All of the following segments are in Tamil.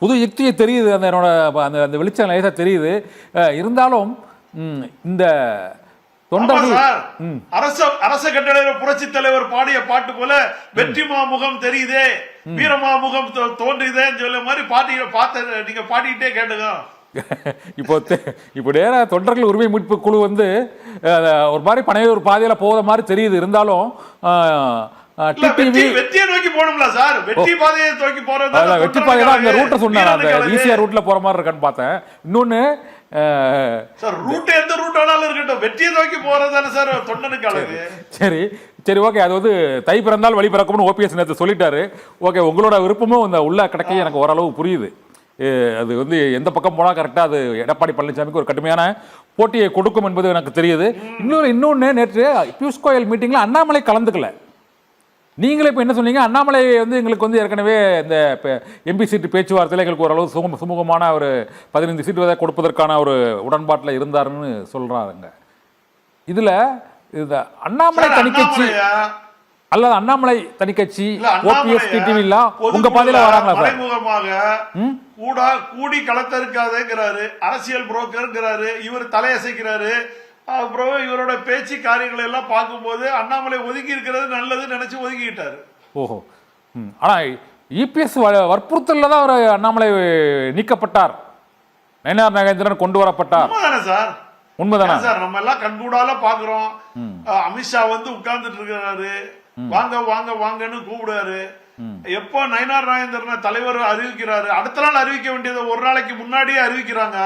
புது யுக்தியை தெரியுது, அந்த என்னோட அந்த அந்த வெளிச்சம் லேசாக தெரியுது. இருந்தாலும் இந்த தொண்டர்கள் அரச கட்டளையில புரட்சி தலைவர் பாடிய பாட்டு போல வெற்றி மாமுகம் தெரியுதே, வீரமாமுகம் தோன்றியதேன்னு சொல்ல மாதிரி பாட்டியை பார்த்த நீங்க பாடிக்கிட்டே கேட்டுங்க. இப்போ நேர தொண்டர்கள் உரிமை மீட்பு குழு வந்து ஒரு மாதிரி பனைய ஒரு பாதையில போகிற மாதிரி தெரியுது. இருந்தாலும் வெற்றியை நோக்கி போகணும்ல சார், வெற்றி பாதையை நோக்கி போறது, வெற்றி பாதை தான் அந்த ரூட்டை சொன்னாங்க, அந்த ஈஸியா ரூட்ல போற மாதிரி இருக்கான்னு பார்த்தேன். இன்னொன்னு சார், ரூட் எந்த ரூட் ஆனாலும் இருக்கட்டும், வெற்றியை நோக்கி போறதானே சார் தொண்டனுக்கு அழகு. சரி சரி, ஓகே. அது வந்து தை பிறந்தால் வழி பிறக்கும்னு ஓபிஎஸ் நேற்று சொல்லிட்டாரு. ஓகே, உங்களோட விருப்பமும் இந்த உள்ள கிடைக்க எனக்கு ஓரளவு புரியுது. அது வந்து எந்த பக்கம் போனால் கரெக்டாக அது எடப்பாடி பழனிசாமிக்கு ஒரு கடுமையான போட்டியை கொடுக்கும் என்பது எனக்கு தெரியுது. இன்னொன்று நேற்று பியூஷ் கோயல் மீட்டிங்கில் அண்ணாமலை கலந்துக்கல. நீங்களே இப்போ என்ன சொன்னீங்க, அண்ணாமலை வந்து எங்களுக்கு வந்து ஏற்கனவே இந்த எம்பி சீட்டு பேச்சுவார்த்தையில் எங்களுக்கு ஓரளவு சுமூகமான ஒரு 15 சீட்டு கொடுப்பதற்கான ஒரு உடன்பாட்டில் இருந்தாருன்னு சொல்கிறாருங்க. இதில் இந்த அண்ணாமலை தனிக்கட்சி அல்லது அண்ணாமலை தனிக்கட்சி ஓபிஎஸ் டிடிவி இல்ல உங்க பாதையில வராங்களா சார்? மறைமுகமாக கூடி களத்திருக்காதுங்கிறாரு, அரசியல் புரோக்கர்ங்கிறாரு, இவர் தலையசைக்கிறாரு. அப்புறம் இவரோட பேச்சு காரியங்களை எல்லாம் பார்க்கும்போது அண்ணாமலை ஒதுக்கி இருக்கிறது நல்லது நினைச்சு ஒதுக்கிட்டாரு. ஓஹோ. ஆனா இபிஎஸ் வற்புறுத்தல தான் அவர் அண்ணாமலை நீக்கப்பட்டார், நயினார் நாகேந்திரன் கொண்டு வரப்பட்டார். உண்மைதானே சார்? உண்மைதானே சார்? நம்ம எல்லாம் கண்கூடால பாக்குறோம். அமித்ஷா வந்து உட்கார்ந்துட்டு இருக்கிறாரு, வாங்க வாங்க வாங்கன்னு கூப்பிடுறாரு. எப்போ நயினார் நாகேந்திரனை தலைவர் அறிவிக்கிறாரு, அடுத்த நாள் அறிவிக்க வேண்டியது ஒரு நாளைக்கு முன்னாடியே அறிவிக்கிறாங்க.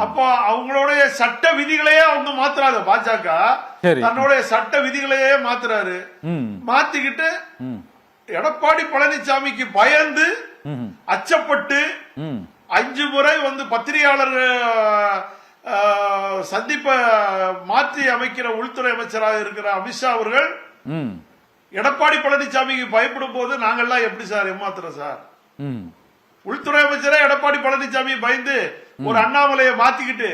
அப்போ அவங்களுடைய சட்ட விதிகளையே அவங்க மாத்துறாரு. பாஜக தன்னுடைய சட்ட விதிகளையே மாத்துறாரு. மாத்திக்கிட்டு எடப்பாடி பழனிசாமிக்கு பயந்து அச்சப்பட்டு 5 முறை வந்து பத்திரிகையாளர் சந்திப்ப மாற்றி அமைக்கிற உள்துறை அமைச்சராக இருக்கிற அமித்ஷா அவர்கள் எடப்பாடி பழனிசாமிக்கு பயப்படும் போது நாங்கெல்லாம் எப்படி சார் ஏமாத்துறோம் சார்? உள்துறை அமைச்சரே எடப்பாடி பழனிசாமி பயந்து ஒரு அண்ணாமலையை மாத்திக்கிட்டு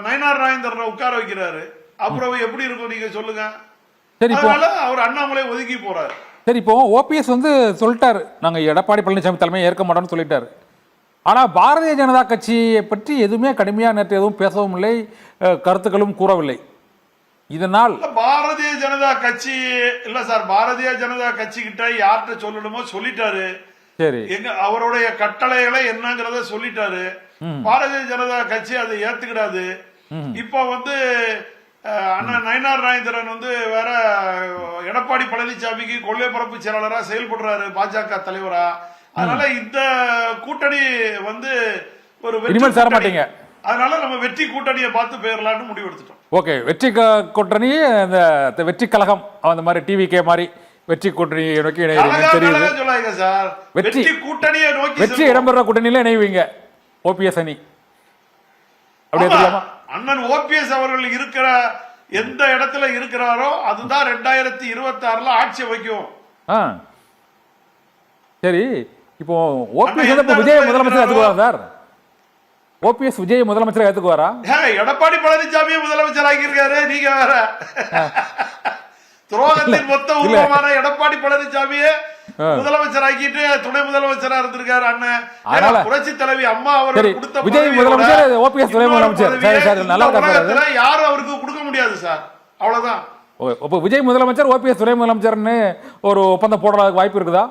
நயினார் நாகேந்திரனை உட்கார வைக்கிறாரு. அப்புறம் எப்படி இருக்கும் நீங்க சொல்லுங்க? அதனால அவர் அண்ணாமலை ஒதுக்கி போறாரு. சரி, இப்போ ஓபிஎஸ் வந்து சொல்லிட்டாரு, நாங்க எடப்பாடி பழனிசாமி தலைமையை ஏற்க மாட்டோம்னு சொல்லிட்டாரு. ஆனா பாரதிய ஜனதா கட்சியை பற்றி எதுவுமே கடுமையா நேற்று எதுவும் பேசவும் இல்லை, கருத்துக்களும் கூறவில்லை. இதனால் பாரதிய ஜனதா கட்சி இல்ல சார், பாரதிய ஜனதா கட்சி கிட்ட யார்கிட்ட சொல்லணுமோ சொல்லிட்டாரு. சரி, எங்க அவருடைய கட்டளைகளை என்னங்கறத சொல்லிட்டாரு. பாரதிய ஜனதா கட்சி அதை ஏத்துக்கிடாது. இப்ப வந்து அண்ணா நயினார் நாகேந்திரன் வந்து வேற எடப்பாடி பழனிசாமிக்கு கொள்கை பரப்பு செயலாளரா செயல்படுறாரு, பாஜக தலைவரா. அதனால இந்த கூட்டணி வந்து ஒரு சேர மாட்டீங்க. அதனால நம்ம வெற்றி கூட்டணியை பார்த்து போயிடலாம்னு முடிவு எடுத்துட்டோம். ஓகே, வெற்றி கூட்டணி, இந்த வெற்றி கழகம் அந்த மாதிரி டிவிகே மாதிரி வெற்றி கூட்டணியை நோக்கி இணைவீங்க சார். வெற்றி கூட்டணியை நோக்கி, வெற்றி இடம்பெற கூட்டணியில இணைவீங்க ஓபிஎஸ் அணி. அண்ணன் ஓபிஎஸ் அவர்கள் இருக்கிற எந்த இடத்துல இருக்கிறாரோ அதுதான் 2026 ஆட்சி வைக்கும். சரி, இப்போ ஓபிஎஸ் விஜய் முதலமைச்சர் ஏத்துக்குவாரா சார்? ஓபிஎஸ் விஜய் முதலமைச்சர் ஏத்துக்குவாரா? எடப்பாடி பழனிசாமியை முதலமைச்சர் ஆகியிருக்காரு, நீங்க வேற. துரோகத்தின் மொத்த உருவமான எடப்பாடி பழனிசாமியே முதலமைச்சர் ஆக்கிட்டு துணை முதலமைச்சரா இருந்திருக்காரு அண்ணன். புரட்சி தலைவி அம்மா அவர்கள் கொடுத்த விஜய் முதலமைச்சர், ஓபிஎஸ் துணை முதலமைச்சர், யாரும் அவருக்கு கொடுக்க முடியாது சார். அவ்வளவுதான். அப்ப விஜய் முதலமைச்சர், ஓபிஎஸ் துணை முதலமைச்சர்னு ஒரு ஒப்பந்தம் போடுறதுக்கு வாய்ப்பு இருக்குதா?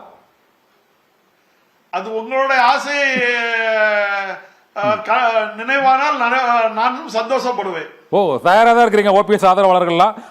அது உங்களுடைய ஆசை நினைவானால் நானும் சந்தோஷப்படுவேன். தயாரா தான் இருக்கிறீங்க ஓபிஎஸ் ஆதரவாளர்கள்லாம்.